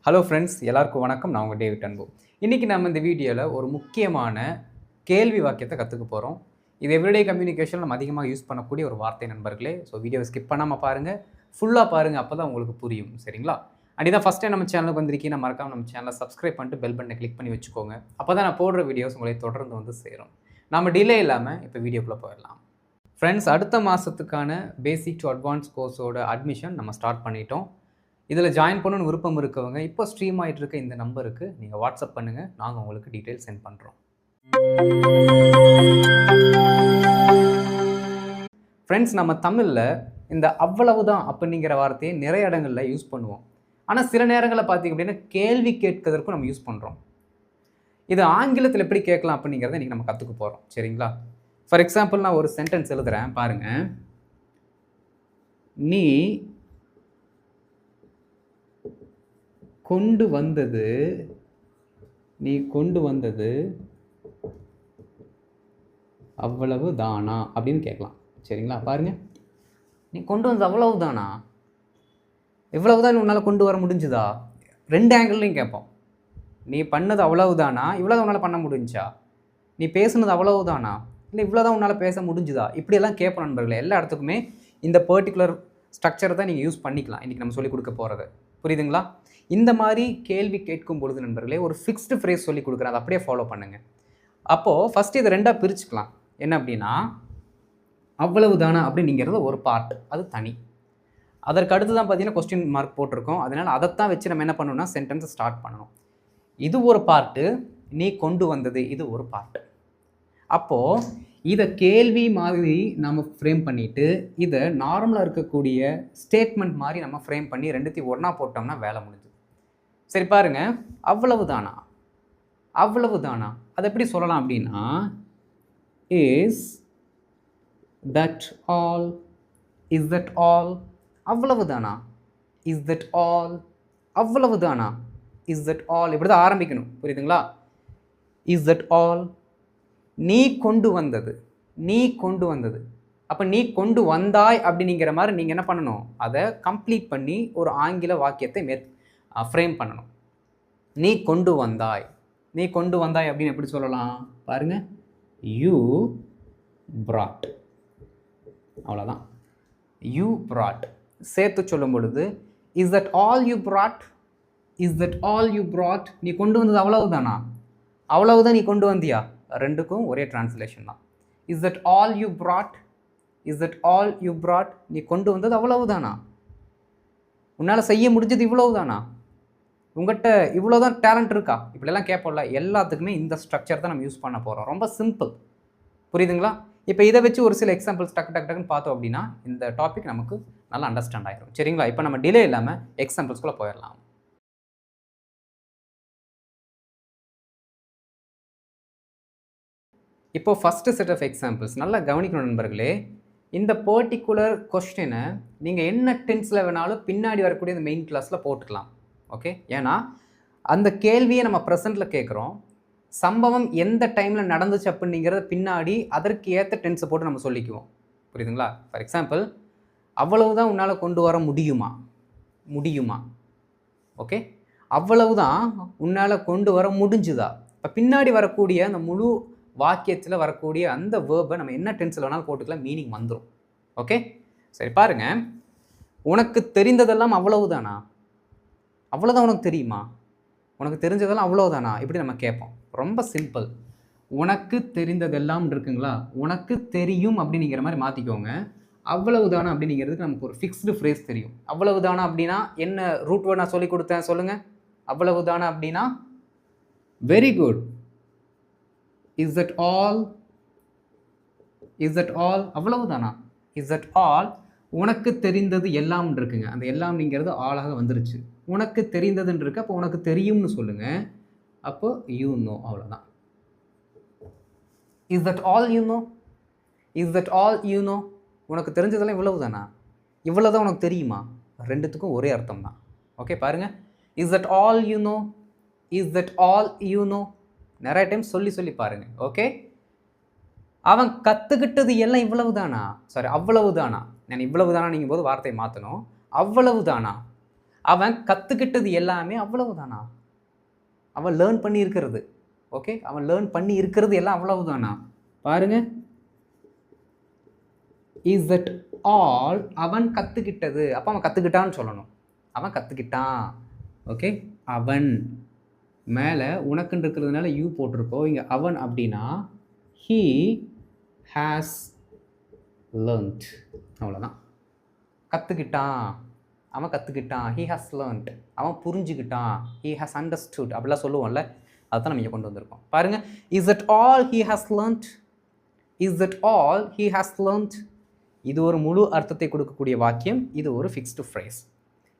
Hello friends, எல்லாருக்கும் வணக்கம். நான் உங்கள் டேவிட் அன்பு. இன்றைக்கி நம்ம இந்த வீடியோவில் ஒரு முக்கியமான கேள்வி வாக்கியத்தை கற்றுக்க போகிறோம். இது எவ்ரிடே கம்யூனிகேஷன் நம்ம அதிகமாக யூஸ் பண்ணக்கூடிய ஒரு வார்த்தை நண்பர்களே. ஸோ வீடியோவை ஸ்கிப் பண்ணாமல் பாருங்கள், ஃபுல்லாக பாருங்கள், அப்போ தான் உங்களுக்கு புரியும். சரிங்களா? அண்ட் இதான் ஃபஸ்ட் டைம் நம்ம சேனலுக்கு வந்திருக்கீங்கன்னா மறக்காம நம்ம சேனலை சப்ஸ்கிரைப் பண்ணிட்டு பெல் பட்டனை கிளிக் பண்ணி வச்சுக்கோங்க. அப்போ தான் நான் போடுற வீடியோஸ் உங்களை தொடர்ந்து வந்து சேரும். நம்ம டிலே இல்லாமல் இப்போ வீடியோக்குள்ளே போயிடலாம். ஃப்ரெண்ட்ஸ், அடுத்த மாதத்துக்கான பேசிக் டு அட்வான்ஸ் கோர்ஸோட அட்மிஷன் நம்ம ஸ்டார்ட் பண்ணிட்டோம். இதில் ஜாயின் பண்ணணும்னு விருப்பம் இருக்கவங்க இப்போ ஸ்ட்ரீம் ஆகிட்டு இருக்க இந்த நம்பருக்கு நீங்கள் வாட்ஸ்அப் பண்ணுங்கள், நாங்கள் உங்களுக்கு டீட்டெயில் சென்ட் பண்ணுறோம். ஃப்ரெண்ட்ஸ், நம்ம தமிழில் இந்த அவ்வளவுதான் அப்படிங்கிற வார்த்தையை நிறைய இடங்களில் யூஸ் பண்ணுவோம். ஆனால் சில நேரங்களில் பார்த்திங்க அப்படின்னா கேள்வி கேட்கறதுக்கும் நம்ம யூஸ் பண்ணுறோம். இது ஆங்கிலத்தில் எப்படி கேட்கலாம் அப்படிங்கிறத இன்றைக்கி நம்ம கற்றுக்க போகிறோம். சரிங்களா? ஃபார் எக்ஸாம்பிள் நான் ஒரு சென்டென்ஸ் எழுதுகிறேன் பாருங்கள். நீ கொண்டு வந்தது அவ்வளவு தானா அப்படின்னு கேட்கலாம். சரிங்களா? பாருங்க, நீ கொண்டு வந்தது அவ்வளவு தானா, இவ்வளவுதான் உன்னால் கொண்டு வர முடிஞ்சுதா? ரெண்டு ஆங்கிள்லையும் கேட்போம். நீ பண்ணது அவ்வளவு தானா, இவ்வளோதான் உன்னால் பண்ண முடிஞ்சா? நீ பேசுனது அவ்வளவு தானா, இல்லை இவ்வளோதான் உன்னால் பேச முடிஞ்சுதா? இப்படியெல்லாம் கேட்போம் நண்பர்களே. எல்லா இடத்துக்குமே இந்த பர்டிகுலர் ஸ்ட்ரக்சரை தான் நீங்கள் யூஸ் பண்ணிக்கலாம். இன்றைக்கி நம்ம சொல்லிக் கொடுக்க போகிறது புரியுதுங்களா? இந்த மாதிரி கேள்வி கேட்கும் பொழுது நண்பர்களே ஒரு ஃபிக்ஸ்டு ஃப்ரேஸ் சொல்லி கொடுக்குறேன், அதை அப்படியே ஃபாலோ பண்ணுங்கள். அப்போது ஃபஸ்ட்டு இதை ரெண்டாக பிரிச்சுக்கலாம். என்ன அப்படின்னா, அவ்வளவு தானா அப்படிங்கிறது ஒரு பார்ட், அது தனி. அதற்கு அடுத்து தான் பார்த்தீங்கன்னா கொஸ்டின் மார்க் போட்டிருக்கோம். அதனால் அதைத்தான் வச்சு நம்ம என்ன பண்ணணும்னா சென்டென்ஸை ஸ்டார்ட் பண்ணணும். இது ஒரு பார்ட்டு, நீ கொண்டு வந்தது இது ஒரு பார்ட்டு. அப்போது இதை கேள்வி மாதிரி நம்ம ஃப்ரேம் பண்ணிவிட்டு இதை நார்மலாக இருக்கக்கூடிய ஸ்டேட்மெண்ட் மாதிரி நம்ம ஃப்ரேம் பண்ணி ரெண்டுத்தையும் ஒன்றா போட்டோம்னா வேலை முடிஞ்சுது. சரி பாருங்க, அவ்வளவு தானா அது எப்படி சொல்லலாம் அப்படின்னா, இஸ் தட் ஆல், அவ்வளவு தானா, இஸ் தட் ஆல், அவ்வளவு தானா, இஸ் தட் ஆல், இப்படி தான் ஆரம்பிக்கணும். புரியுதுங்களா? இஸ் தட் ஆல், நீ கொண்டு வந்தது அப்போ நீ கொண்டு வந்தாய் அப்படிங்கிற மாதிரி நீங்கள் என்ன பண்ணணும், அதை கம்ப்ளீட் பண்ணி ஒரு ஆங்கில வாக்கியத்தை ஃப்ரேம் பண்ணணும். நீ கொண்டு வந்தாய் அப்படின்னு எப்படி சொல்லலாம் பாருங்க, யூ brought, அவ்வளோதான். யூ brought சேர்த்து சொல்லும் பொழுது is that all you brought, நீ கொண்டு வந்தது அவ்வளவுதானா, அவ்வளவுதான் நீ கொண்டு வந்தியா, ரெண்டுக்கும் ஒரே டிரான்ஸ்லேஷன் தான். Is that all you brought, நீ கொண்டு வந்தது அவ்வளவுதானா, உன்னால் செய்ய முடிஞ்சது இவ்வளவுதானா, உங்கள்கிட்ட இவ்வளோதான் டேலண்ட் இருக்கா, இப்படிலாம் கேட்போம்ல. எல்லாத்துக்குமே இந்த ஸ்ட்ரக்சர் தான் நம்ம யூஸ் பண்ண போகிறோம். ரொம்ப சிம்பிள், புரியுதுங்களா? இப்போ இதை வச்சு ஒரு சில எக்ஸாம்பிள்ஸ் டக்குன்னு பார்த்தோம் அப்படின்னா இந்த டாபிக் நமக்கு நல்லா அண்டர்ஸ்டாண்ட் ஆகிடும். சரிங்களா? இப்போ நம்ம டிலே இல்லாமல் எக்ஸாம்பிள்ஸ்குள்ளே போயிடலாம். இப்போ ஃபஸ்ட்டு செட் ஆஃப் எக்ஸாம்பிள்ஸ் நல்லா கவனிக்கணும் நண்பர்களே. இந்த பர்டிகுலர் கொஸ்டினை நீங்கள் என்ன டென்ஸில் வேணாலும் பின்னாடி வரக்கூடிய இந்த மெயின் கிளாஸில் போட்டுக்கலாம். ஓகே? ஏன்னா அந்த கேள்வியை நம்ம ப்ரெசென்ட்டில் கேட்குறோம், சம்பவம் எந்த டைமில் நடந்துச்சு அப்படிங்கிறத பின்னாடி அதற்கு ஏற்ற டென்ஸை போட்டு நம்ம சொல்லிக்குவோம். புரியுதுங்களா? ஃபார் எக்ஸாம்பிள், அவ்வளவுதான் உன்னால் கொண்டு வர முடியுமா, ஓகே, அவ்வளவுதான் உன்னால் கொண்டு வர முடிஞ்சுதா. இப்போ பின்னாடி வரக்கூடிய அந்த முழு வாக்கியத்தில் வரக்கூடிய அந்த வேர்பை நம்ம என்ன டென்ஸில் வேணாலும் போட்டுக்கலாம், மீனிங் வந்துடும். ஓகே? சரி பாருங்கள், உனக்கு தெரிந்ததெல்லாம் அவ்வளவுதானா, அவ்வளோதான் உனக்கு தெரியுமா, உனக்கு தெரிஞ்சதெல்லாம் அவ்வளோதானா, இப்படி நம்ம கேட்போம். ரொம்ப சிம்பிள். உனக்கு தெரிந்ததெல்லாம் இருக்குங்களா, உனக்கு தெரியும் அப்படிங்கிற மாதிரி மாற்றிக்கோங்க. அவ்வளவுதானா அப்படிங்கிறதுக்கு நமக்கு ஒரு ஃபிக்ஸ்டு ஃப்ரேஸ் தெரியும். அவ்வளவுதானா அப்படின்னா என்ன ரூட் வேர்ட் நான் சொல்லி கொடுத்தேன் சொல்லுங்கள். அவ்வளவுதானா அப்படின்னா very good. Is that all, அவ்வளவுதானா, இஸ் தட் ஆல், உனக்கு தெரிந்தது எல்லாம் இருக்குங்க. அந்த எல்லாம்ங்கிறது ஆளாக வந்துருச்சு. உனக்கு தெரிந்ததுன்னு இருக்கு, அப்போ உனக்கு தெரியும்னு சொல்லுங்க. அப்போ யூ நோ, அவ்வளோதான். Is that all you know, உனக்கு தெரிஞ்சதெல்லாம் இவ்வளவு தானா, இவ்வளோதான் உனக்கு தெரியுமா, ரெண்டுத்துக்கும் ஒரே அர்த்தம் தான். ஓகே பாருங்க, is that all you know, நிறைய டைம் சொல்லி பாருங்க. ஓகே? அவன் கற்றுக்கிட்டது எல்லாம் இவ்வளவு தானா, அவ்வளவு தானா, நான் இவ்வளவு தானா நீங்கள் போது வார்த்தையை மாற்றணும். அவ்வளவு தானா, அவன் கற்றுக்கிட்டது எல்லாமே அவ்வளவுதானா? அவன் லேர்ன் பண்ணி இருக்கிறது, ஓகே, அவன் லேர்ன் பண்ணி இருக்கிறது எல்லாம் அவ்வளவுதானா? பாருங்க, இஸ் தட் ஆல்? அவன் கற்றுக்கிட்டது, அப்போ அவன் கற்றுக்கிட்டான்னு சொல்லணும். அவன் கற்றுக்கிட்டான், ஓகே. அவன் மேலே உனக்குன்னு இருக்கிறதுனால யூ போட்டிருக்கோம். இங்கே அவன் அப்படின்னா ஹீ ஹேஸ் லேர்ன்ட், அவ்வளோதான். கற்றுக்கிட்டான், அவன் கற்றுக்கிட்டான், ஹீ ஹாஸ் லேர்ன்ட், அவன் புரிஞ்சுக்கிட்டான், ஹீ ஹாஸ் அண்டர்ஸ்டுட், அப்படிலாம் சொல்லுவோம்ல, அதுதான் நம்ம இங்கே கொண்டு வந்திருக்கோம். பாருங்கள், is that all he has learnt? Is that all he has learnt? இது ஒரு முழு அர்த்தத்தை கொடுக்கக்கூடிய வாக்கியம், இது ஒரு fixed phrase.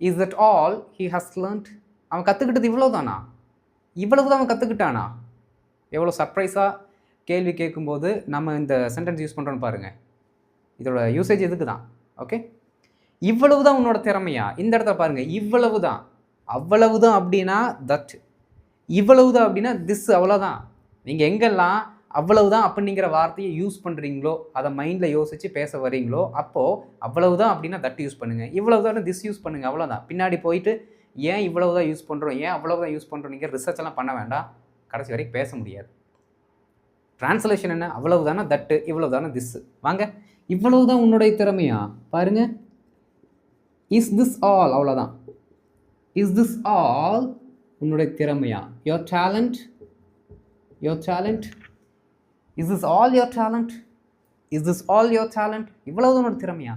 Is that all he has learnt? அவன் கற்றுக்கிட்டது இவ்வளவுதானா? இவ்வளவு தான் அவன் கற்றுக்கிட்டானா? எவ்வளோ சர்ப்ரைஸாக கேள்வி கேட்கும்போது நம்ம இந்த சென்டென்ஸ் யூஸ் பண்ணுறோன்னு பாருங்கள். இதோட யூசேஜ் எதுக்கு தான், ஓகே. இவ்வளவு தான் உன்னோட திறமையா? இந்த இடத்துல பாருங்கள், இவ்வளவு தான். அவ்வளவு தான் அப்படின்னா தட், இவ்வளவு தான் அப்படின்னா திஸ், அவ்வளோதான். நீங்கள் எங்கெல்லாம் அவ்வளவு தான் அப்படிங்கிற வார்த்தையை யூஸ் பண்ணுறீங்களோ, அதை மைண்டில் யோசித்து பேச வரீங்களோ, அப்போது அவ்வளவு தான் அப்படின்னா தட் யூஸ் பண்ணுங்கள், இவ்வளவு தான் திஸ் யூஸ் பண்ணுங்கள், அவ்வளோதான். பின்னாடி போயிட்டு ஏன் இவ்வளவு தான் யூஸ் பண்ணுறோம், ஏன் அவ்வளவு தான் யூஸ் பண்ணுறோம், நீங்கள் ரிசர்ச் எல்லாம் பண்ண வேண்டாம், கடைசி வரைக்கும் பேச முடியாது. ட்ரான்ஸ்லேஷன் என்ன? அவ்வளவு தானே தட்டு, இவ்வளவு தானே திஸ். வாங்க, இவ்வளவு தான் உன்னுடைய திறமையா? பாருங்க, இஸ் திஸ் ஆல்? அவ்வளோதான். இஸ் திஸ் ஆல் உன்னுடைய திறமையா? Your talent, your talent. Is this all your talent? Is this all your talent? இவ்வளவு தான் உன்னோட திறமையா?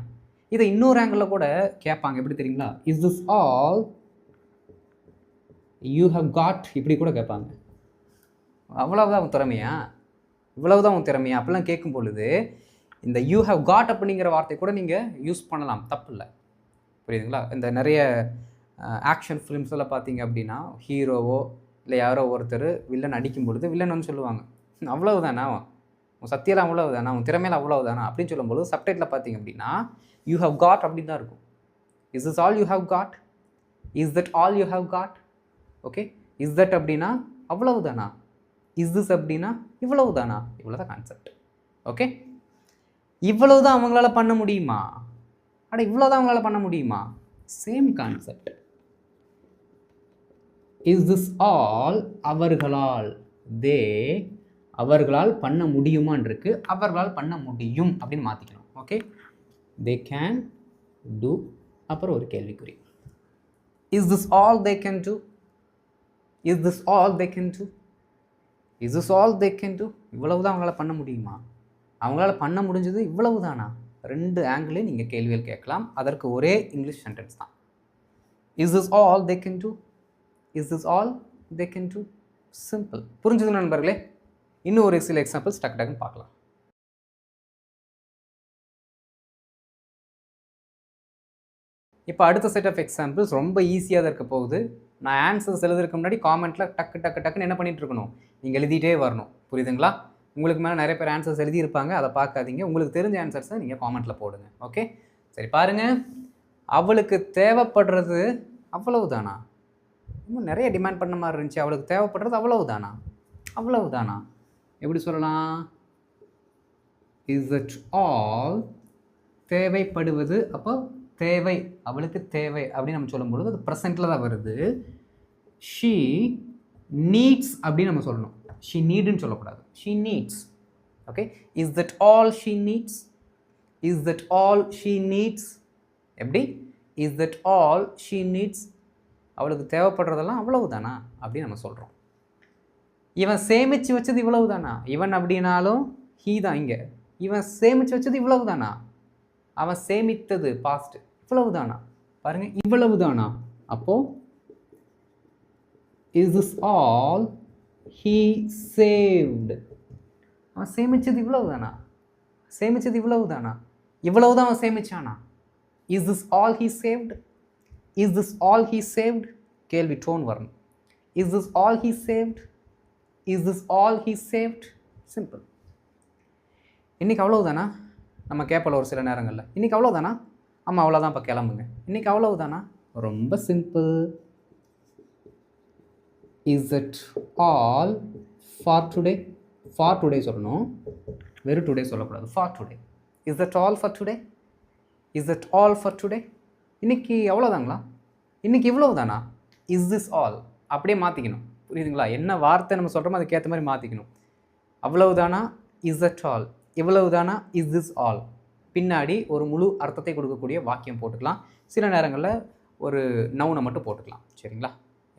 இதை இன்னொரு ஆங்கிளில் கூட கேட்பாங்க, எப்படி தெரியுங்களா? Is this all you have got? இப்படி கூட கேட்பாங்க. அவ்வளவுதான் உன் திறமையா? இவ்வளவுதான் உன் திறமையா? அப்படிலாம் கேட்கும் பொழுது இந்த யூ ஹவ் காட் அப்படிங்கிற வார்த்தை கூட நீங்கள் யூஸ் பண்ணலாம், தப்பு இல்லை, புரியுதுங்களா? இந்த நிறைய ஆக்ஷன் ஃபிலிம்ஸில் பார்த்தீங்க அப்படின்னா ஹீரோவோ இல்லை யாரோ ஒருத்தர் வில்லன் அடிக்கும் பொழுது வில்லன் வந்து சொல்லுவாங்க, அவ்வளவுதானா உன் சத்தியெல்லாம், அவ்வளவுதானா உன் திறமையில, அவ்வளவுதானா அப்படின்னு சொல்லும்போது சப்டைட்டில் பார்த்தீங்க அப்படின்னா யூ ஹவ் காட் அப்படின்னு தான் இருக்கும். Is this all you have got? Is that all you have got? Okay, is that அப்படின்னா அவ்வளவுதானா, இஸ் திஸ் அப்படின்னா இவ்வளவுதானா, இவ்வளோதான் கான்செப்ட், ஓகே. இவ்வளவு தான் அவங்களால பண்ண முடியுமா? அட இவ்வளோதான் அவங்களால பண்ண முடியுமா? Same concept. Is this all? அவர்களால், தே, அவர்களால் பண்ண முடியுமான் இருக்கு, அவர்களால் பண்ண முடியும் அப்படின்னு மாற்றிக்கணும், ஓகே. தே கேன் டூ, அப்புறம் ஒரு கேள்விக்குறி. Is this all they can do? Is this all they can do? Is this all they can do? இவ்வளவு தான் அவங்களால பண்ண முடியுமா? அவங்களால பண்ண முடிஞ்சது இவ்வளவு தானா? ரெண்டு ஆங்கிளே நீங்கள் கேள்விகள் கேட்கலாம், அதற்கு ஒரே இங்கிலீஷ் சென்டென்ஸ் தான். Is this all they can do? Is this all they can do? Simple. புரிஞ்சுது நண்பர்களே? இன்னும் ஒரு சில எக்ஸாம்பிள்ஸ் டக்கு டக்குன்னு பார்க்கலாம். இப்போ அடுத்த செட் ஆஃப் எக்ஸாம்பிள்ஸ் ரொம்ப ஈஸியாக தான் இருக்க போகுது. நான் ஆன்சர்ஸ் எழுதுறதுக்கு முன்னாடி காமெண்ட்டில் டக்கு டக்கு டக்குன்னு என்ன பண்ணிகிட்டு இருக்கணும், நீங்கள் எழுதிட்டே வரணும், புரியுதுங்களா? உங்களுக்கு மேலே நிறைய பேர் ஆன்சர்ஸ் எழுதியிருப்பாங்க, அதை பார்க்காதீங்க, உங்களுக்கு தெரிஞ்ச ஆன்சர்ஸை நீங்கள் காமெண்ட்டில் போடுங்க, ஓகே. சரி பாருங்கள், அவளுக்கு தேவைப்படுறது அவ்வளவு தானா? இன்னும் நிறைய டிமாண்ட் பண்ண மாதிரி இருந்துச்சு. அவளுக்கு தேவைப்படுறது அவ்வளவு தானா? அவ்வளவு தானா எப்படி சொல்லலாம்? Is it all? தேவைப்படுவது, அப்போ தேவை, அவளுக்கு தேவை அப்படின்னு நம்ம சொல்லும்பொழுது அது ப்ரெசென்ட்டில் தான் வருது. ஷீ நீட்ஸ் அப்படின்னு நம்ம சொல்லணும், ஷீ நீடுன்னு சொல்லக்கூடாது, she needs, okay. Is that all she needs? Is that all she needs? எப்படி? Is that all she needs? அவளுக்கு தேவைப்படுறதெல்லாம் அவ்வளவு தானா அப்படின்னு நம்ம சொல்கிறோம். இவன் சேமித்து வச்சது இவ்வளவு தானா? இவன் அப்படின்னாலும் ஹீ தான் இங்கே. இவன் சேமித்து வச்சது இவ்வளவு தானா? அவன் சேமித்தது பாஸ்ட், இவ்வளவு தானா? பாருங்கள், இவ்வளவு தானா? அப்போது is this all he saved? அவன் சேமித்தது இவ்வளவு தானா? சேமித்தது இவ்வளவு தானா? இவ்வளவு தான் அவன் சேமிச்சானா? Is this all he saved? Is this all he saved? கேள்வி டோன் வரணும். Is this all he saved? Is this all he saved? Simple. இன்றைக்கி அவ்வளவுதானா? நம்ம கேட்பல ஒரு சில நேரங்களில், இன்றைக்கி அவ்வளோதானா? ஆமாம் அவ்வளோதான், இப்போ கிளம்புங்க. இன்றைக்கி அவ்வளவுதானா? ரொம்ப simple. Is it all for today? For today சொல்லணும், வெறும் டுடே சொல்லக்கூடாது, for today. Is it all for today? Is it all for today? இன்றைக்கி அவ்வளோதாங்களா? இன்றைக்கி இவ்வளவு தானா, இஸ் திஸ் ஆல் அப்படியே மாற்றிக்கணும். புரியுதுங்களா? என்ன வார்த்தை நம்ம சொல்கிறோமோ அதுக்கேற்ற மாதிரி மாற்றிக்கணும். அவ்வளவுதானா, இஸ் தட் ஆல், இவ்வளவுதானா, இஸ் திஸ் ஆல், பின்னாடி ஒரு முழு அர்த்தத்தை கொடுக்கக்கூடிய வாக்கியம் போட்டுக்கலாம். சில நேரங்களில் ஒரு நவுனை மட்டும் போட்டுக்கலாம். சரிங்களா?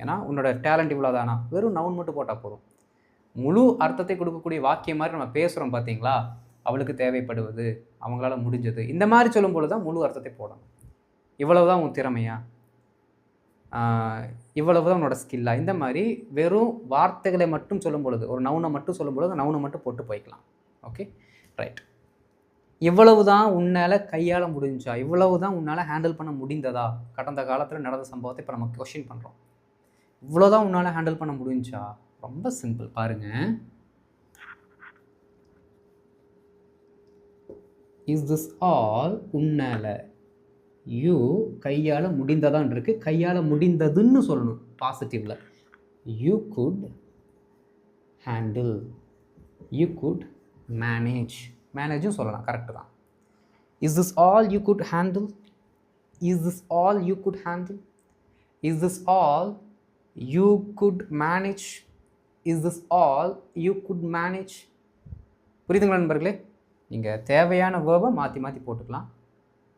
ஏன்னா உன்னோட டேலண்ட் இவ்வளோதானா, வெறும் நவுன் மட்டும் போட்டால் போதும். முழு அர்த்தத்தை கொடுக்கக்கூடிய வாக்கியம் மாதிரி நம்ம பேசுகிறோம் பார்த்தீங்களா, அவளுக்கு தேவைப்படுவது, அவங்களால முடிஞ்சது, இந்த மாதிரி சொல்லும் பொழுது தான் முழு அர்த்தத்தை போடணும். இவ்வளவு தான் உன் திறமையா, இவ்வளவு தான் உன்னோட ஸ்கில்லா, இந்த மாதிரி வெறும் வார்த்தைகளை மட்டும் சொல்லும் பொழுது, ஒரு நவுனை மட்டும் சொல்லும் பொழுது நவுனை மட்டும் போட்டு போய்க்கலாம். Okay, right. இவ்வளவு தான் உன்னால் கையாள முடிஞ்சா, இவ்வளவு தான் உன்னால் ஹேண்டில் பண்ண முடிந்ததா, கடந்த காலத்தில் நடந்த சம்பவத்தை இப்போ நம்ம கொஸ்டின் பண்ணுறோம். இவ்வளோதான் உன்னால் ஹேண்டில் பண்ண முடிஞ்சா, ரொம்ப சிம்பிள் பாருங்கள். இஸ் திஸ் ஆல் உன்னால், யூ கையாள முடிந்ததான் இருக்கு, கையாள முடிந்ததுன்னு சொல்லணும் பாசிட்டிவ்ல. You good handle, you good manage, மேனேஜும் சொல்லலாம், கரெக்டு தான். Is this all you good handle, is this all you good handle, is this all you good manage, is this all you good manage. புரியுதுங்களா நண்பர்களே? நீங்கள் தேவையான வேர்பை மாற்றி மாற்றி போட்டுக்கலாம்.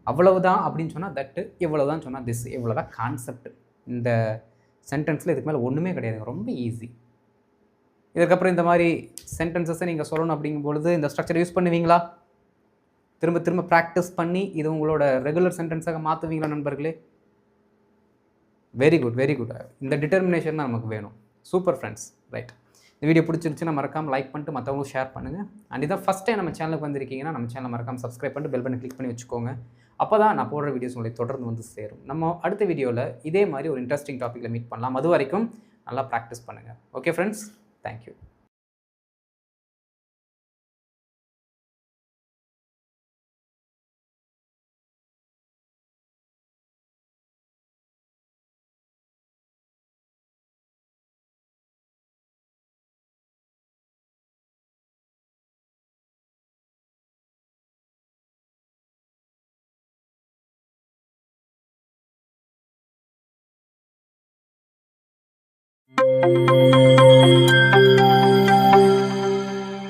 அவ்வளவுதான் அப்படின்னு சொன்னால் தட்டு, இவ்வளவுதான் சொன்னால் திஸ், இவ்வளோதான் கான்செப்ட். இந்த சென்டென்ஸில் இதுக்கு மேலே ஒன்றுமே கிடையாது, ரொம்ப ஈஸி. இதுக்கப்புறம் இந்த மாதிரி சென்டென்சஸை நீங்கள் சொல்லணும் அப்படிங்கும்பொழுது இந்த ஸ்ட்ரக்சர் யூஸ் பண்ணுவீங்களா? திரும்ப திரும்ப ப்ராக்டிஸ் பண்ணி இது உங்களோட ரெகுலர் சென்டென்ஸாக மாற்றுவீங்களா நண்பர்களே? Very good, very good. இந்த டிட்டர்மினேஷன் தான் நமக்கு வேணும். Super friends, right. இந்த வீடியோ பிடிச்சிருச்சுன்னா மறக்காமல் லைக் பண்ணிட்டு மற்றவங்களும் ஷேர் பண்ணுங்கள். அண்ட் இதான் ஃபஸ்ட் டைம் நம்ம சேனலுக்கு வந்திருக்கீங்கன்னா நம்ம சேனலை மறக்காமல் சப்ஸ்கிரைப் பண்ணிட்டு பெல் பட்டன் கிளிக் பண்ணி வச்சுக்கோங்க. அப்போ தான் நான் போடுற வீடியோஸ் உங்களுக்கு தொடர்ந்து வந்து சேரும். நம்ம அடுத்த வீடியோவில் இதே மாதிரி ஒரு இன்ட்ரெஸ்டிங் டாப்பிக்கில் மீட் பண்ணலாம். அது வரைக்கும் நல்லா ப்ராக்டிஸ் பண்ணுங்கள். Okay friends, thank you.